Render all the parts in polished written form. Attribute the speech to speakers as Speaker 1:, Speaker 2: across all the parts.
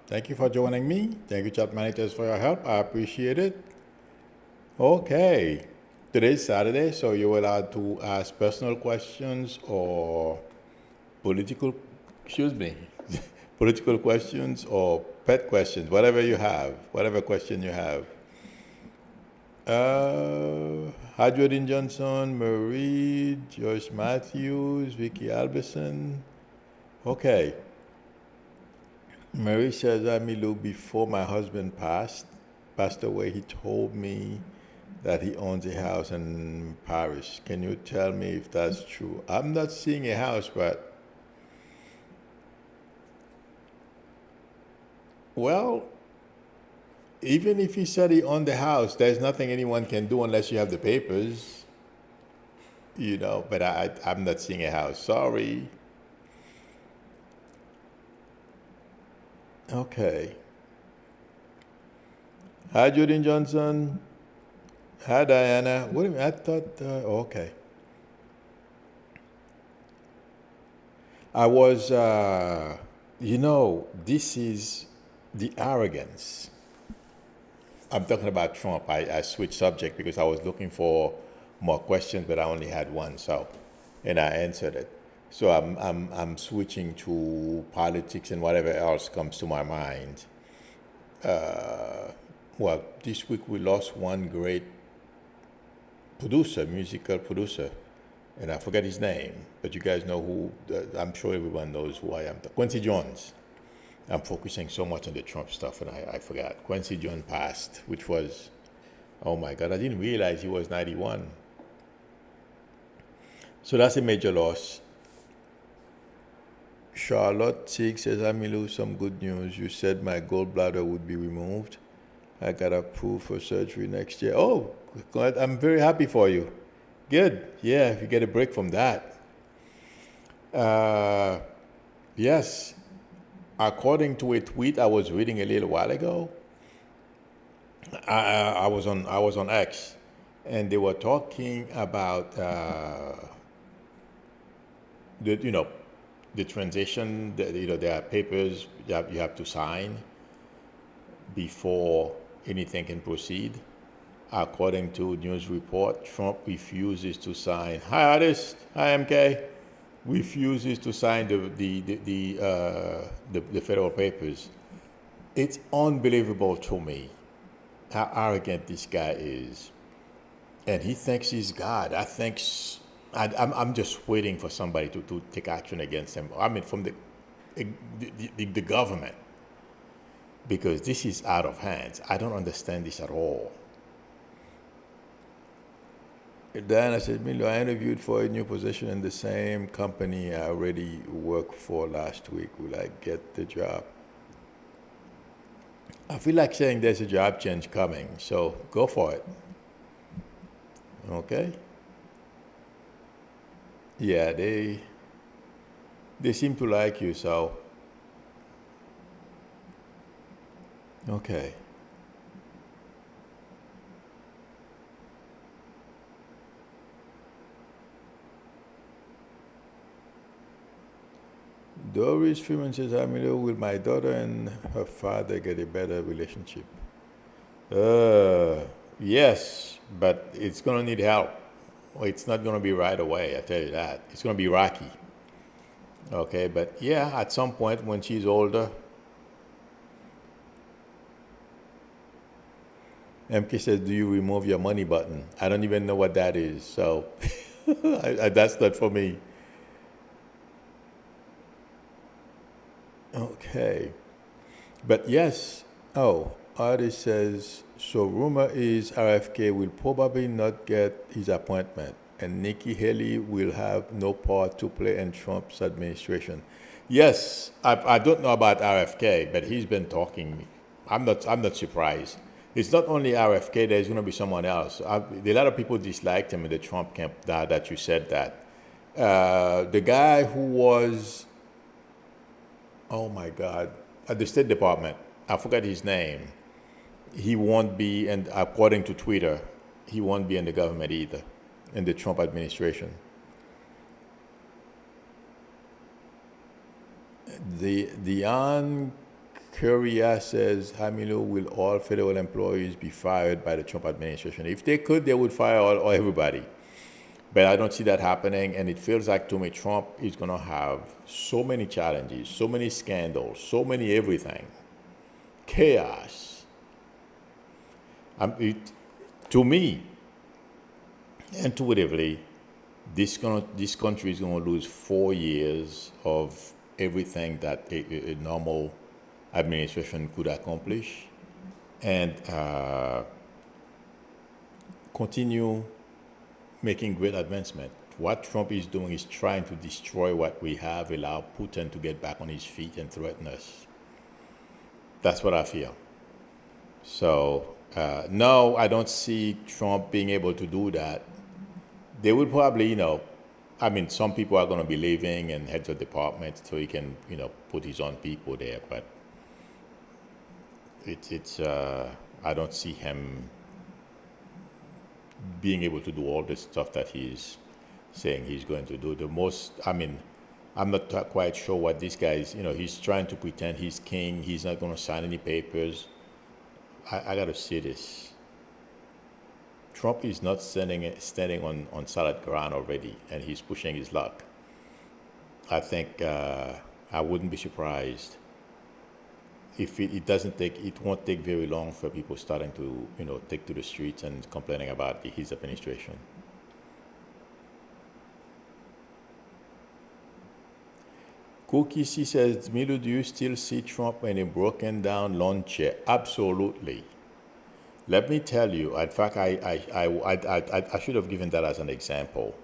Speaker 1: Thank you for joining me. Thank you, chat managers, for your help. I appreciate it. Okay. Today's Saturday, so you're allowed to ask personal questions or political, excuse me, political questions or pet questions, whatever you have, whatever question you have. Hadrodin Johnson, Marie, Joyce Matthews, Vicky Alberson. Okay. Marie says, Amilu, before my husband passed away, he told me that he owns a house in Paris. Can you tell me if that's true? I'm not seeing a house, but, well, even if he said he owned the house, there's nothing anyone can do unless you have the papers, but I'm not seeing a house. Sorry. Okay. Hi, Jordan Johnson. Hi, Diana. What do you mean? I thought, okay. I was, this is the arrogance. I'm talking about Trump. I switched subject because I was looking for more questions, but I only had one, and I answered it. So I'm switching to politics and whatever else comes to my mind. Well, this week we lost one great producer, musical producer, and I forget his name, but you guys know who. I'm sure everyone knows who I am. Quincy Jones. I'm focusing so much on the Trump stuff, and I forgot. Quincy Jones passed, which was, oh my God, I didn't realize he was 91. So that's a major loss. Charlotte Six says, Amilu, some good news. You said my gallbladder would be removed. I got approved for surgery next year. Oh, God, I'm very happy for you. Good. Yeah, if you get a break from that. Yes. According to a tweet I was reading a little while ago, I was on X, and they were talking about the transition. There are papers you have to sign before anything can proceed. According to news report, Trump refuses to sign. Hi, artist. Hi, MK. Refuses to sign the federal papers. It's unbelievable to me how arrogant this guy is, and he thinks he's God. I'm just waiting for somebody to take action against him. I mean, from the government, because this is out of hands. I don't understand this at all. Diana says, Milo, I interviewed for a new position in the same company I already worked for last week. Will I get the job? I feel like saying there's a job change coming, so go for it. Okay? Yeah, they seem to like you, so okay. Doris Freeman says, Amilo, will my daughter and her father get a better relationship? Yes, but it's going to need help. Well, it's not going to be right away, I tell you that. It's going to be rocky. Okay, but yeah, at some point when she's older. MK says, do you remove your money button? I don't even know what that is, so that's not for me. Okay. But yes, artist says, so rumor is RFK will probably not get his appointment and Nikki Haley will have no part to play in Trump's administration. Yes, I don't know about RFK, but he's been talking. I'm not surprised. It's not only RFK, there's going to be someone else. A lot of people disliked him in the Trump camp that you said that. The guy who was, oh my God, at the State Department, I forgot his name. He won't be, and according to Twitter, he won't be in the government either, in the Trump administration. Dion Curia says, Hamilu, will all federal employees be fired by the Trump administration? If they could, they would fire all everybody. But I don't see that happening, and it feels like to me Trump is going to have so many challenges, so many scandals, so many everything. Chaos. To me, intuitively, this country is going to lose 4 years of everything that a normal administration could accomplish, and continue making great advancement. What Trump is doing is trying to destroy what we have, allow Putin to get back on his feet and threaten us. That's what I feel. So, no, I don't see Trump being able to do that. They would probably, some people are going to be leaving and heads of departments so he can, put his own people there. But I don't see him being able to do all the stuff that he's saying he's going to do. I'm not quite sure what this guy is, he's trying to pretend he's king. He's not going to sign any papers. I got to see this. Trump is not standing on solid ground already, and he's pushing his luck. I think I wouldn't be surprised if it won't take very long for people starting to, take to the streets and complaining about his administration. Cookie C says, Milo, do you still see Trump in a broken down lawn chair? Absolutely. Let me tell you, in fact, I should have given that as an example.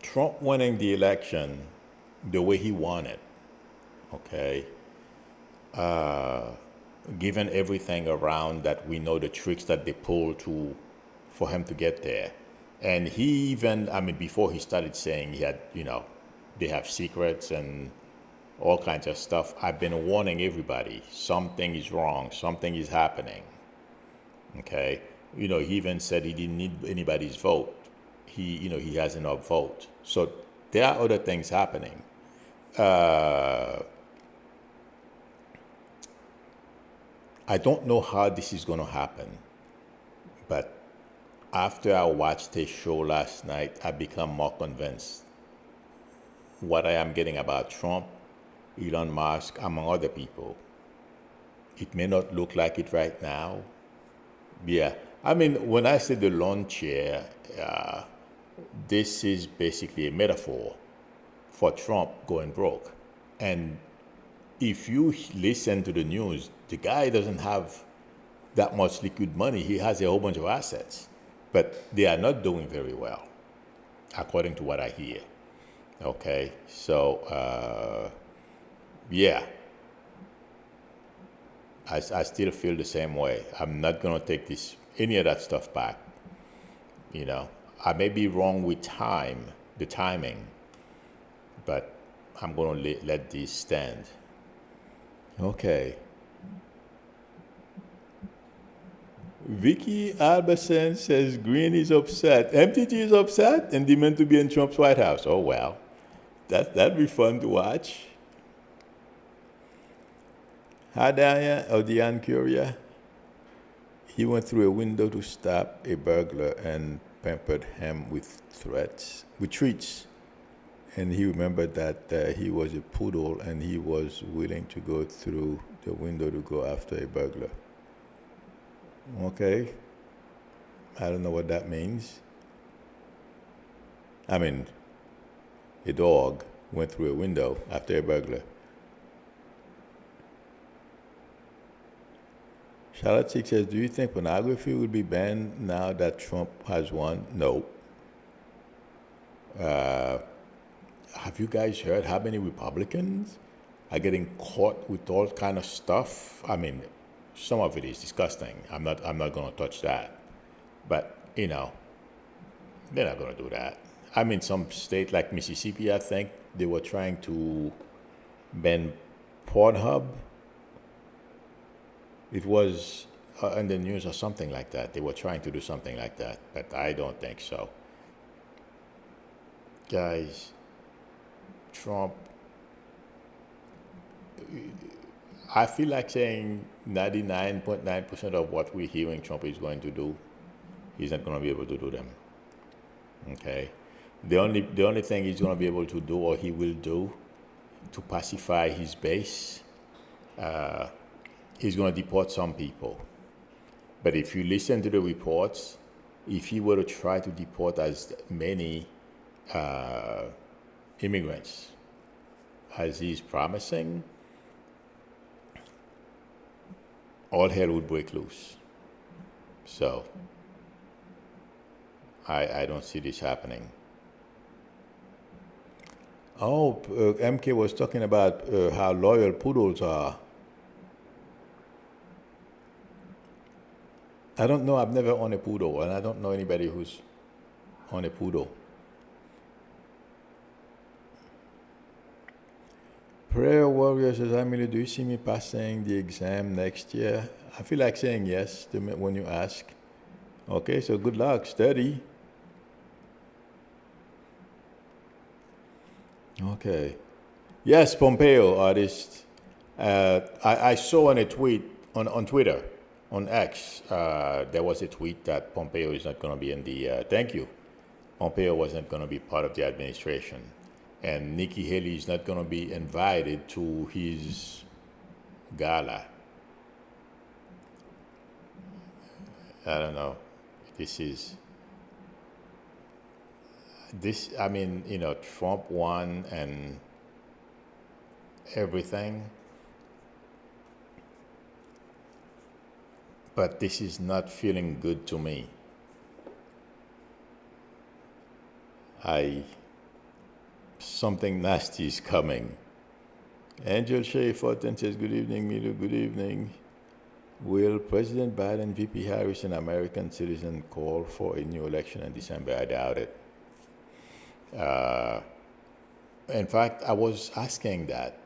Speaker 1: Trump winning the election the way he won it, okay, given everything around that, we know the tricks that they pulled for him to get there. And he even, before he started saying he had, they have secrets and all kinds of stuff, I've been warning everybody, something is wrong, something is happening, okay? He even said he didn't need anybody's vote. He has enough vote. So there are other things happening. I don't know how this is going to happen, but after I watched his show last night, I become more convinced what I am getting about Trump, Elon Musk, among other people. It may not look like it right now. Yeah, when I say the lawn chair, this is basically a metaphor for Trump going broke. And if you listen to the news, the guy doesn't have that much liquid money. He has a whole bunch of assets, but they are not doing very well, according to what I hear. Okay, so yeah, I still feel the same way. I'm not gonna take any of that stuff back. I may be wrong with the timing, but I'm gonna let this stand. Okay. Vicky Alberson says Green is upset. MTG is upset and demand to be in Trump's White House. Oh, well, that'd be fun to watch. Hi, Diane Curia. He went through a window to stop a burglar and pampered him with treats. And he remembered that he was a poodle and he was willing to go through the window to go after a burglar. Okay. I don't know what that means. A dog went through a window after a burglar. Charlotte Six says, do you think pornography will be banned now that Trump has won? No. Have you guys heard how many Republicans are getting caught with all kind of stuff? Some of it is disgusting. I'm not going to touch that. But, they're not going to do that. Some state like Mississippi, I think, they were trying to ban Pornhub. It was in the news or something like that. They were trying to do something like that, but I don't think so. Guys, Trump I feel like saying 99.9% of what we're hearing Trump is going to do, he's not going to be able to do them. Okay, the only thing he's going to be able to do, or he will do, to pacify his base, he's going to deport some people. But if you listen to the reports, if he were to try to deport as many immigrants as he's promising, all hell would break loose. So I don't see this happening. Oh, MK was talking about how loyal poodles are. I don't know. I've never owned a poodle, and I don't know anybody who's on a poodle. Prayer Warrior says, Emily, do you see me passing the exam next year? I feel like saying yes when you ask. Okay, so good luck, study. Okay. Yes, Pompeo, artist. I saw on a tweet on Twitter, on X, there was a tweet that Pompeo is not going to be in the, thank you. Pompeo wasn't going to be part of the administration. And Nikki Haley is not going to be invited to his gala. I don't know. I mean, Trump won and everything. But this is not feeling good to me. Something nasty is coming. Angel Shea Fortin says, good evening, Milo, good evening. Will President Biden, VP Harris, and American citizen call for a new election in December? I doubt it. In fact, I was asking that.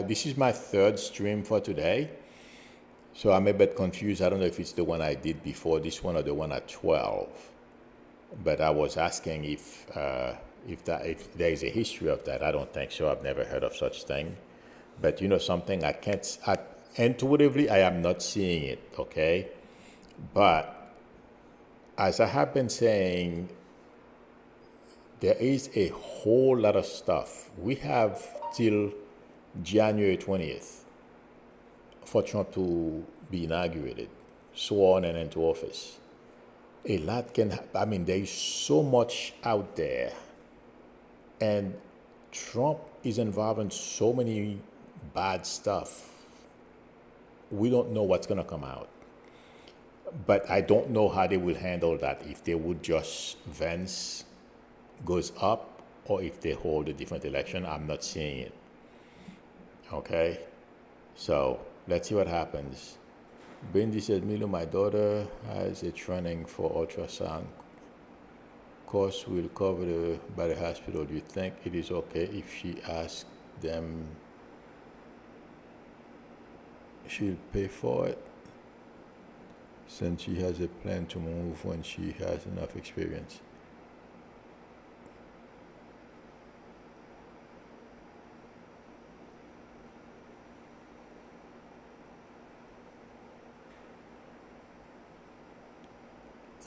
Speaker 1: This is my third stream for today, so I'm a bit confused. I don't know if it's the one I did before this one or the one at 12. But I was asking if there is a history of that. I don't think so. I've never heard of such thing. But something, intuitively, I am not seeing it, okay? But as I have been saying, there is a whole lot of stuff. We have till January 20th for Trump to be inaugurated, sworn and into office. A lot can happen. I mean, there is so much out there. And Trump is involved in so many bad stuff. We don't know what's going to come out. But I don't know how they will handle that, if they would just Vance goes up or if they hold a different election. I'm not seeing it. Okay? So let's see what happens. Bindi said, Milo, my daughter has a training for ultrasound. Course will cover by the hospital. Do you think it is okay if she asks them she'll pay for it, since she has a plan to move when she has enough experience?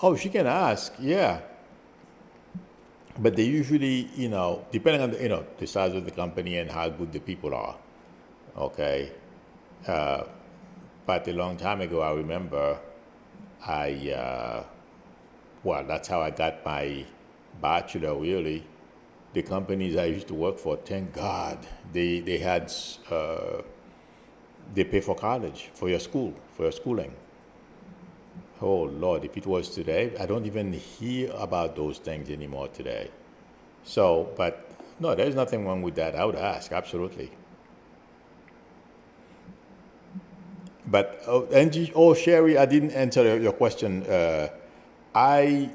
Speaker 1: Oh, she can ask, yeah. But they usually, depending on the size of the company and how good the people are, okay? But a long time ago, I remember that's how I got my bachelor, really. The companies I used to work for, thank God, they had, they pay for college, for your schooling. Oh, Lord, if it was today, I don't even hear about those things anymore today. So, but no, there's nothing wrong with that. I would ask, absolutely. But, Sherry, I didn't answer your question. I'm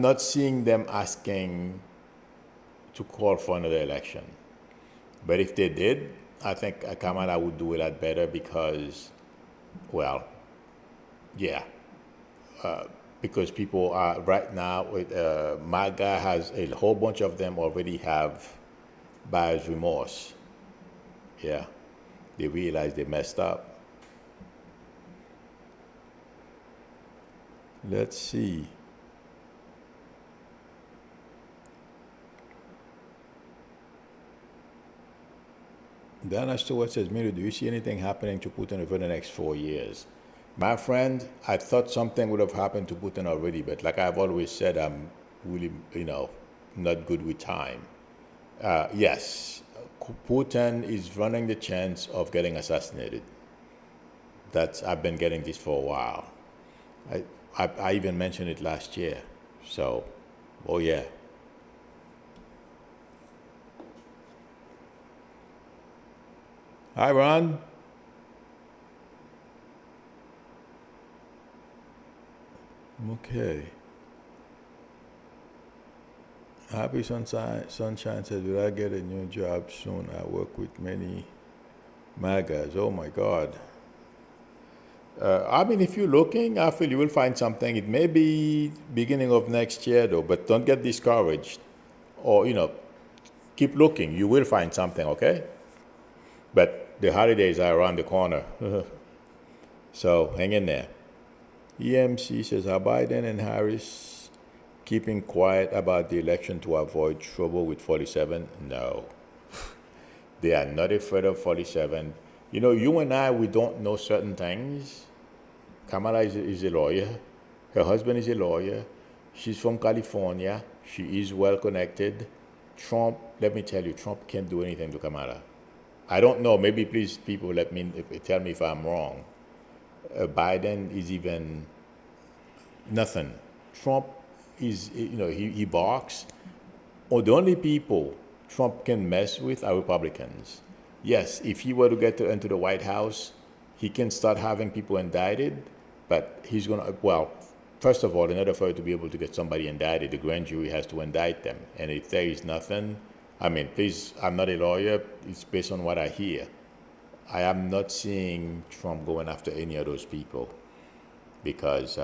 Speaker 1: not seeing them asking to call for another election. But if they did, I think Kamala would do a lot better because, well, yeah. Because people are right now with MAGA has a whole bunch of them already have buyer's remorse. Yeah, they realize they messed up. Let's see. Dana Stewart says, Milo, do you see anything happening to Putin over the next 4 years? My friend, I thought something would have happened to Putin already, but like I've always said, I'm really, not good with time. Yes, Putin is running the chance of getting assassinated. I've been getting this for a while. I even mentioned it last year. So, oh yeah. Hi, Ron. Okay. Happy Sunshine says, will I get a new job soon? I work with many MAGAs. Oh my God. I mean, if you're looking, I feel you will find something. It may be beginning of next year though, but don't get discouraged. Or, keep looking. You will find something, okay? But the holidays are around the corner. So hang in there. EMC says, are Biden and Harris keeping quiet about the election to avoid trouble with 47? No. They are not afraid of 47. You and I, we don't know certain things. Kamala is a lawyer. Her husband is a lawyer. She's from California. She is well connected. Trump, let me tell you, Trump can't do anything to Kamala. I don't know. Maybe please, people, tell me if I'm wrong. Biden is even nothing. Trump is, he barks. Or the only people Trump can mess with are Republicans. Yes, if he were to get into the White House, he can start having people indicted, but he's going to, well, first of all, in order for you to be able to get somebody indicted, the grand jury has to indict them. And if there is nothing, I mean, please, I'm not a lawyer. It's based on what I hear. I am not seeing Trump going after any of those people because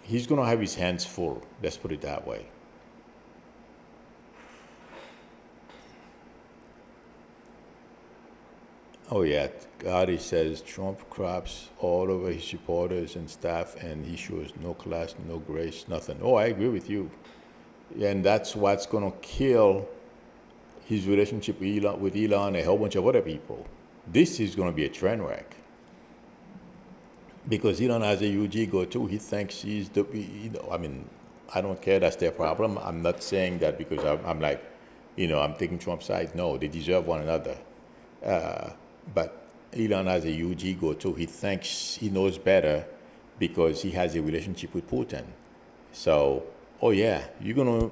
Speaker 1: he's going to have his hands full. Let's put it that way. Oh, yeah. Gotti says Trump craps all over his supporters and staff, and he shows no class, no grace, nothing. Oh, I agree with you. And that's what's going to kill his relationship with Elon and a whole bunch of other people. This is going to be a train wreck. Because Elon has a huge ego too. He thinks he's the, I mean, I don't care. That's their problem. I'm not saying that because I'm like, I'm taking Trump's side. No, they deserve one another. But Elon has a huge ego too. He thinks he knows better because he has a relationship with Putin. So, oh yeah, you're going to...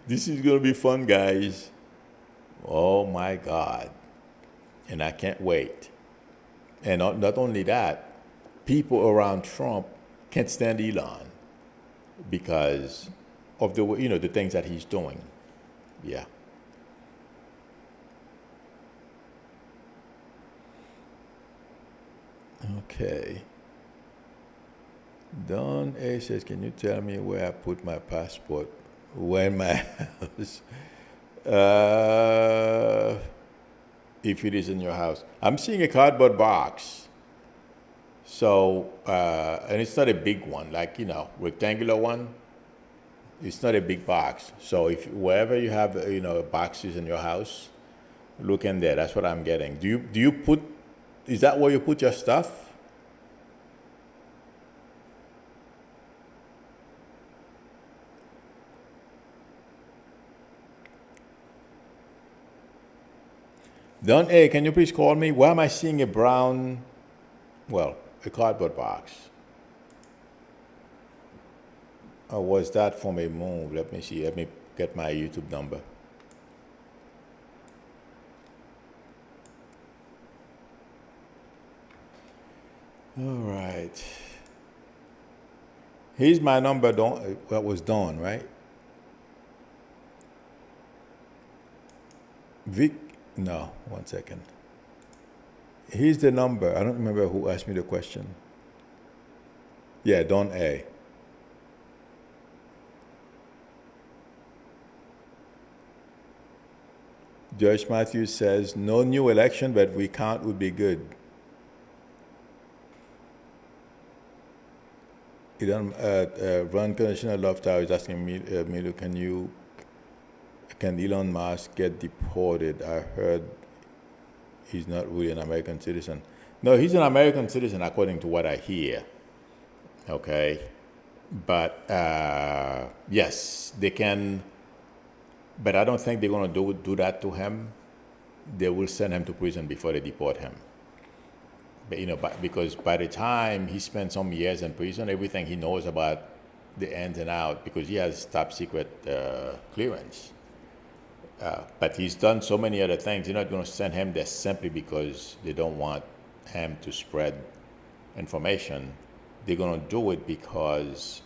Speaker 1: This is going to be fun, guys. Oh my God. And I can't wait. And not only that, people around Trump can't stand Elon because of the things that he's doing. Yeah. Okay. Don A says, can you tell me where I put my passport? Where in my house? If it is in your house. I'm seeing a cardboard box. So, and it's not a big one, like, rectangular one. It's not a big box. So if wherever you have, boxes in your house, look in there. That's what I'm getting. Do you put, is that where you put your stuff? Don A, can you please call me? Why am I seeing a brown, a cardboard box? Or was that from a move? Let me see. Let me get my YouTube number. All right. Here's my number. That was Dawn, right? Vic. No, 1 second. Here's the number. I don't remember who asked me the question. Yeah, Don A. Joyce Matthews says, no new election, but recount would be good. Ron Commissioner Loftower is asking me, Milo, can Elon Musk get deported? I heard he's not really an American citizen. No, he's an American citizen according to what I hear. Okay, but yes, they can. But I don't think they're going to do that to him. They will send him to prison before they deport him. But, because by the time he spends some years in prison, everything he knows about the ins and out, because he has top secret clearance. But he's done so many other things. They're not going to send him there simply because they don't want him to spread information. They're going to do it because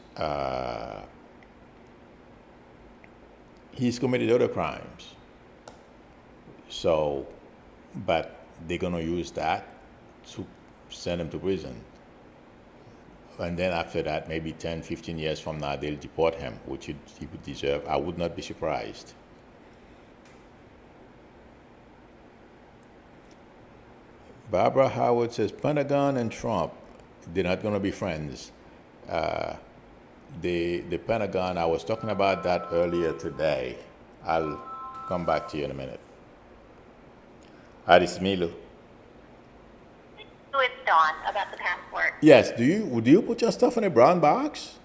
Speaker 1: he's committed other crimes. So, but they're going to use that to send him to prison. And then after that, maybe 10, 15 years from now, they'll deport him, which he would deserve. I would not be surprised. Barbara Howard says, Pentagon and Trump, they're not going to be friends. The Pentagon, I was talking about that earlier today. I'll come back to you in a minute. Hi, this is Milo.
Speaker 2: So it's Dawn about the passport.
Speaker 1: Yes. Do you put your stuff in a brown box?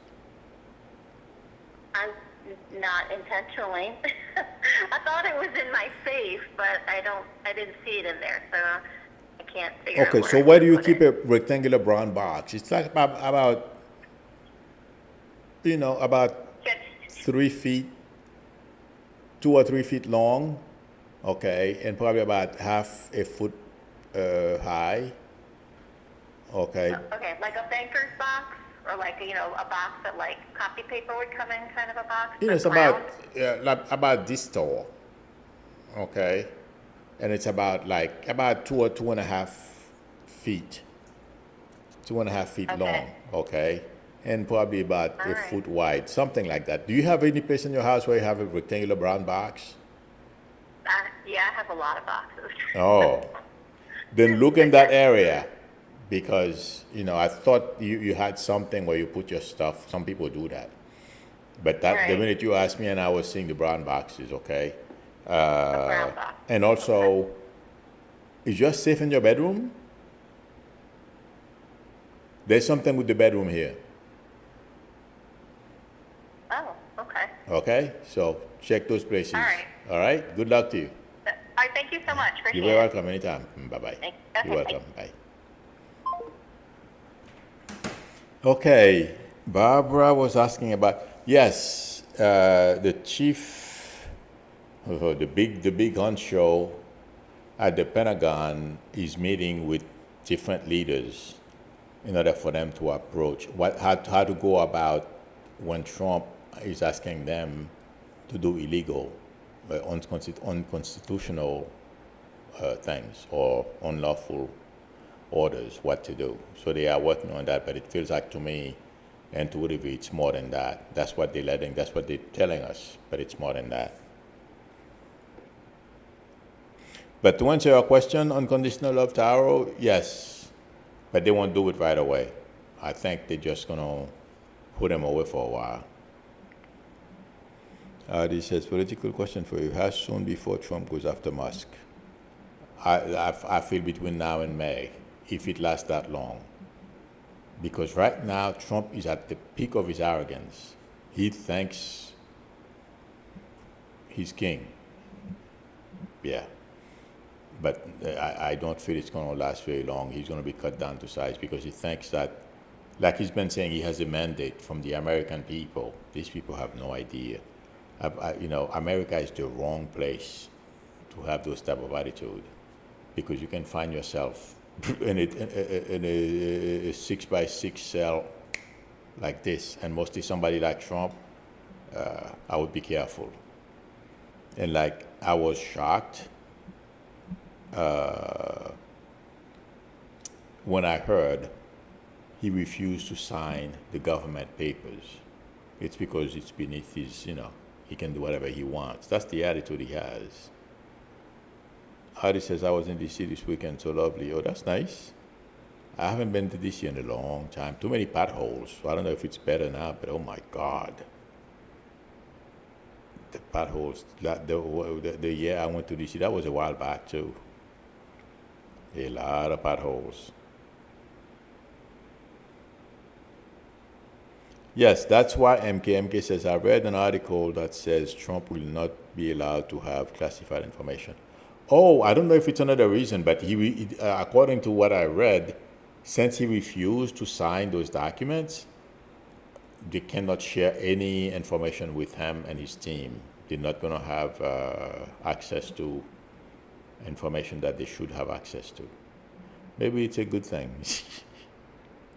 Speaker 2: I'm not intentionally. I thought it was in my safe, but I didn't see it in there, so I can't figure out.
Speaker 1: Okay, so where do you keep a rectangular brown box? It's like about 3 feet, 2 or 3 feet long, okay, and probably about half a foot high. Okay.
Speaker 2: Okay, like a banker's box, or like a box that like copy paper would come in, kind of a box.
Speaker 1: It's about this tall, okay, and it's about 2 or 2.5 feet, 2.5 feet long, okay, and probably about a foot wide, something like that. Do you have any place in your house where you have a rectangular brown box?
Speaker 2: Yeah, I have a lot of boxes.
Speaker 1: Oh, then look in that area. Because, I thought you had something where you put your stuff. Some people do that. But the minute you asked me and I was seeing the brown boxes, okay?
Speaker 2: Brown box.
Speaker 1: And also, is your safe in your bedroom? There's something with the bedroom here.
Speaker 2: Oh, okay.
Speaker 1: Okay? So check those places.
Speaker 2: All right.
Speaker 1: All right? Good luck to you.
Speaker 2: All right, thank you so much. Appreciate
Speaker 1: You're welcome anytime. Bye-bye.
Speaker 2: Okay,
Speaker 1: You're welcome.
Speaker 2: bye.
Speaker 1: Bye. Okay, Barbara was asking about, yes, the chief, the big honcho at the Pentagon is meeting with different leaders in order for them to approach how to go about when Trump is asking them to do illegal, unconstitutional things or unlawful orders, what to do. So they are working on that, but it feels like to me, intuitively, it's more than that. That's what that's what they're telling us, but it's more than that. But to answer your question, unconditional love tarot, yes, but they won't do it right away. I think they're just gonna put them away for a while. This says, political question for you. How soon before Trump goes after Musk? I feel between now and May, if it lasts that long. Because right now, Trump is at the peak of his arrogance. He thinks he's king. Yeah. But I don't feel it's going to last very long. He's going to be cut down to size because he thinks that, like he's been saying, he has a mandate from the American people. These people have no idea. America is the wrong place to have those type of attitude, because you can find yourself in a 6x6 cell like this, and mostly somebody like Trump. I would be careful. And I was shocked when I heard he refused to sign the government papers. It's because it's beneath his, he can do whatever he wants. That's the attitude he has. Artie says, I was in DC this weekend, so lovely. Oh, that's nice. I haven't been to DC in a long time. Too many potholes. So I don't know if it's better now, but oh my God. The potholes, the year I went to DC, that was a while back too. A lot of potholes. Yes, that's why MK says, I read an article that says Trump will not be allowed to have classified information. Oh, I don't know if it's another reason, but according to what I read, since he refused to sign those documents, they cannot share any information with him and his team. They're not going to have access to information that they should have access to. Maybe it's a good thing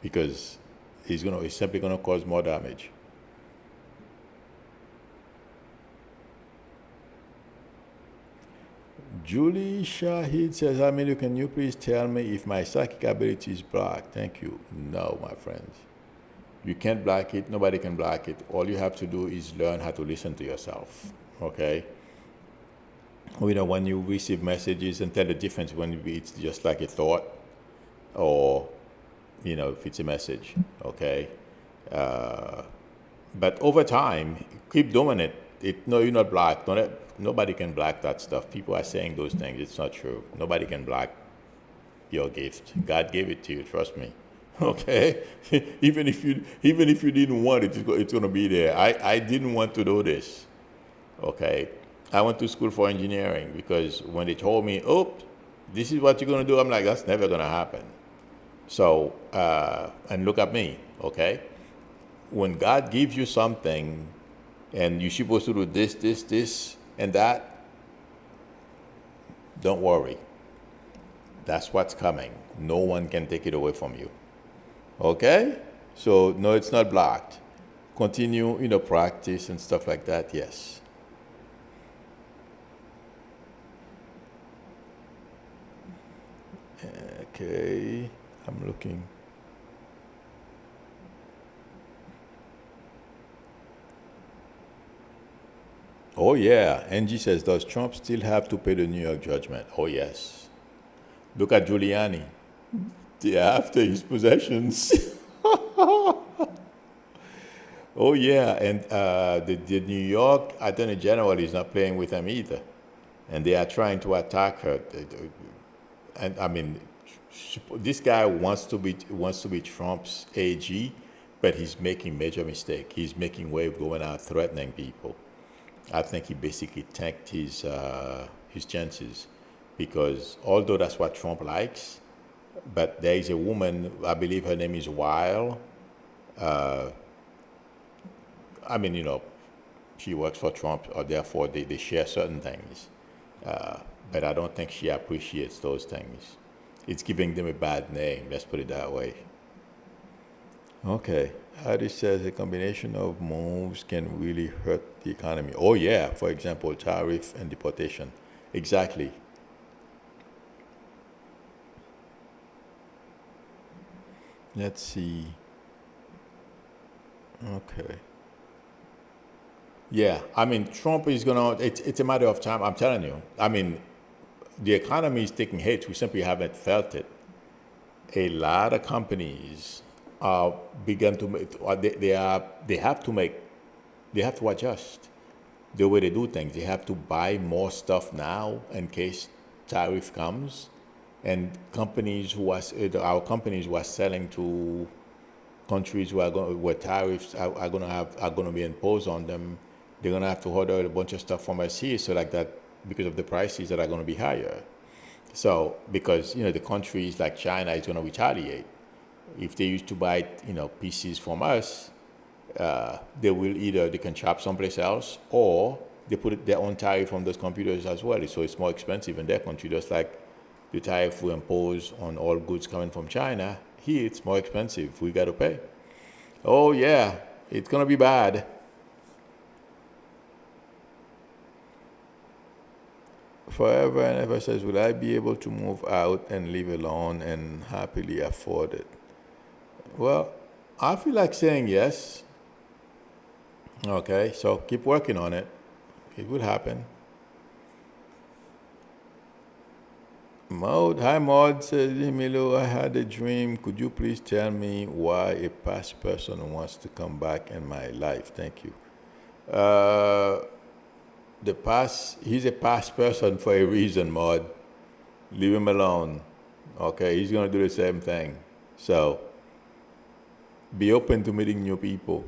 Speaker 1: because he's simply going to cause more damage. Julie Shahid says, Amelia, can you please tell me if my psychic ability is blocked? Thank you. No, my friends. You can't block it. Nobody can block it. All you have to do is learn how to listen to yourself. Okay? You know, when you receive messages, and tell the difference when it's just like a thought or, you know, if it's a message. Okay? But over time, keep doing it. No, you're not blocked. Nobody can block that stuff. People are saying those things. It's not true. Nobody can block your gift. God gave it to you. Trust me. Okay. even if you didn't want it, it's going to be there. I didn't want to do this. Okay. I went to school for engineering because when they told me, "Oh, this is what you're going to do," I'm like, "That's never going to happen." So, and look at me. Okay. When God gives you something, and you're supposed to do this, and that, don't worry. That's what's coming. No one can take it away from you. Okay? So, no, it's not blocked. Continue, practice and stuff like that, yes. Okay, I'm looking. Oh, yeah. Angie says, does Trump still have to pay the New York judgment? Oh, yes. Look at Giuliani. After his possessions. Oh, yeah. And the New York Attorney General is not playing with him either. And they are trying to attack her. And I mean, this guy wants to be Trump's AG, but he's making major mistake. He's making wave going out threatening people. I think he basically tanked his chances because although that's what Trump likes, but there is a woman, I believe her name is Weil. I mean, she works for Trump, or therefore they share certain things. But I don't think she appreciates those things. It's giving them a bad name, let's put it that way. Okay. Harris says a combination of moves can really hurt the economy. Oh, yeah. For example, tariff and deportation. Exactly. Let's see. Okay. Yeah. I mean, Trump is going to, it's a matter of time. I'm telling you. I mean, the economy is taking hits. We simply haven't felt it. A lot of companies began to make, they have to adjust the way they do things. They have to buy more stuff now in case tariff comes, and our companies who are selling to countries where tariffs are going to be imposed on them, they're going to have to order a bunch of stuff from us here, so like that, because of the prices that are going to be higher. So because the countries like China is going to retaliate. If they used to buy pieces from us, they can shop someplace else, or they put their own tariff on those computers as well. So it's more expensive in their country, just like the tariff we impose on all goods coming from China. Here it's more expensive. We got to pay. Oh yeah, it's gonna be bad. Forever and ever says, will I be able to move out and live alone and happily afford it? Well, I feel like saying yes. Okay, so keep working on it. It will happen. Maud, hi Maud, says Emilio, I had a dream. Could you please tell me why a past person wants to come back in my life? Thank you. Uh, he's a past person for a reason, Maud. Leave him alone. Okay, he's gonna do the same thing. So be open to meeting new people.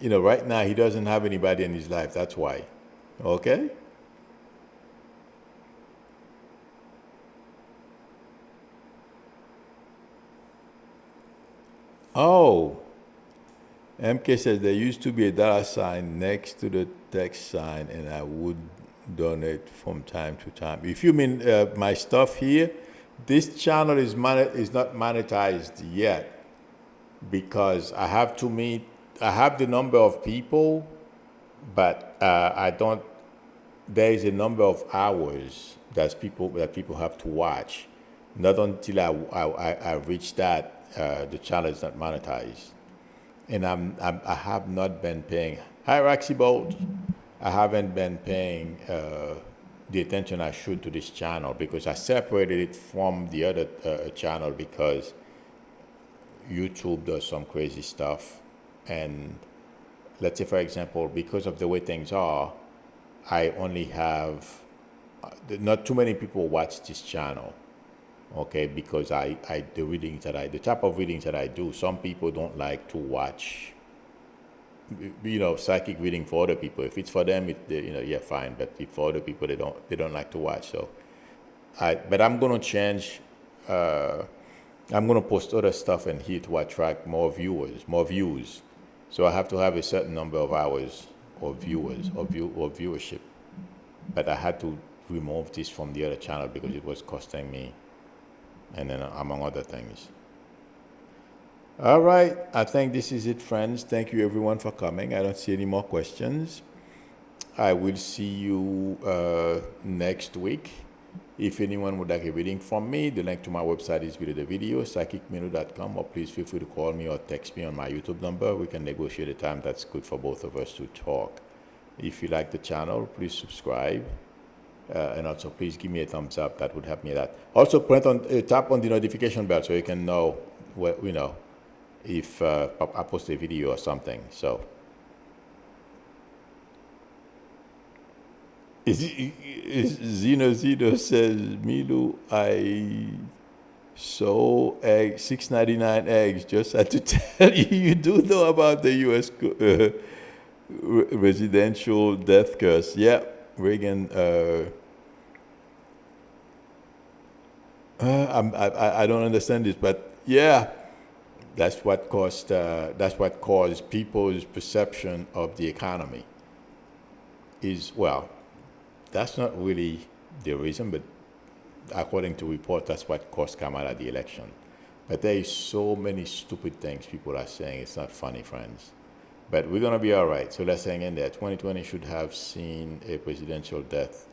Speaker 1: Right now he doesn't have anybody in his life. That's why. Okay? Oh, MK says there used to be a dollar sign next to the text sign, and I would donate from time to time. If you mean my stuff here, this channel is not monetized yet because I have to meet. I have the number of people, but I don't. There is a number of hours that people have to watch. Not until I reach that, the channel is not monetized. And I have not been paying. Hi, Roxy Bolt. I haven't been paying the attention I should to this channel because I separated it from the other channel because YouTube does some crazy stuff. And let's say, for example, because of the way things are, I only have, not too many people watch this channel. Okay, because the type of readings that I do, some people don't like to watch, psychic reading for other people. If it's for them, yeah, fine. But if for other people, they don't like to watch. So, but I'm gonna change. I'm gonna post other stuff in here to attract more views. So I have to have a certain number of hours of viewers or viewership. But I had to remove this from the other channel because it was costing me, and then among other things. All right, I think this is it, friends. Thank you everyone for coming. I don't see any more questions. I will see you next week. If anyone would like a reading from me, the link to my website is below the video, psychicminu.com, or please feel free to call me or text me on my YouTube number. We can negotiate a time that's good for both of us to talk. If you like the channel, please subscribe. And also, please give me a thumbs up. That would help me a lot. Also, tap on the notification bell so you can know if I post a video or something. So, Zeno says, Milu, I saw eggs, $6.99 eggs. Just had to tell you, you do know about the U.S. Residential death curse. Yeah, Reagan. I don't understand this, but yeah, that's what caused people's perception of the economy. That's not really the reason, but according to reports, that's what cost Kamala the election. But there is so many stupid things people are saying. It's not funny, friends. But we're gonna be all right. So let's hang in there. 2020 should have seen a presidential death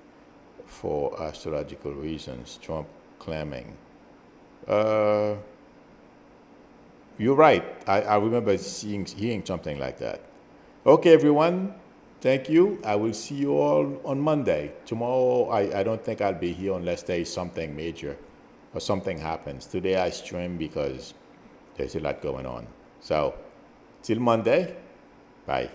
Speaker 1: for astrological reasons. Trump claiming. You're right. I remember hearing something like that. Okay, everyone. Thank you. I will see you all on Monday. Tomorrow, I don't think I'll be here unless there is something major or something happens. Today I stream because there's a lot going on. So, till Monday. Bye.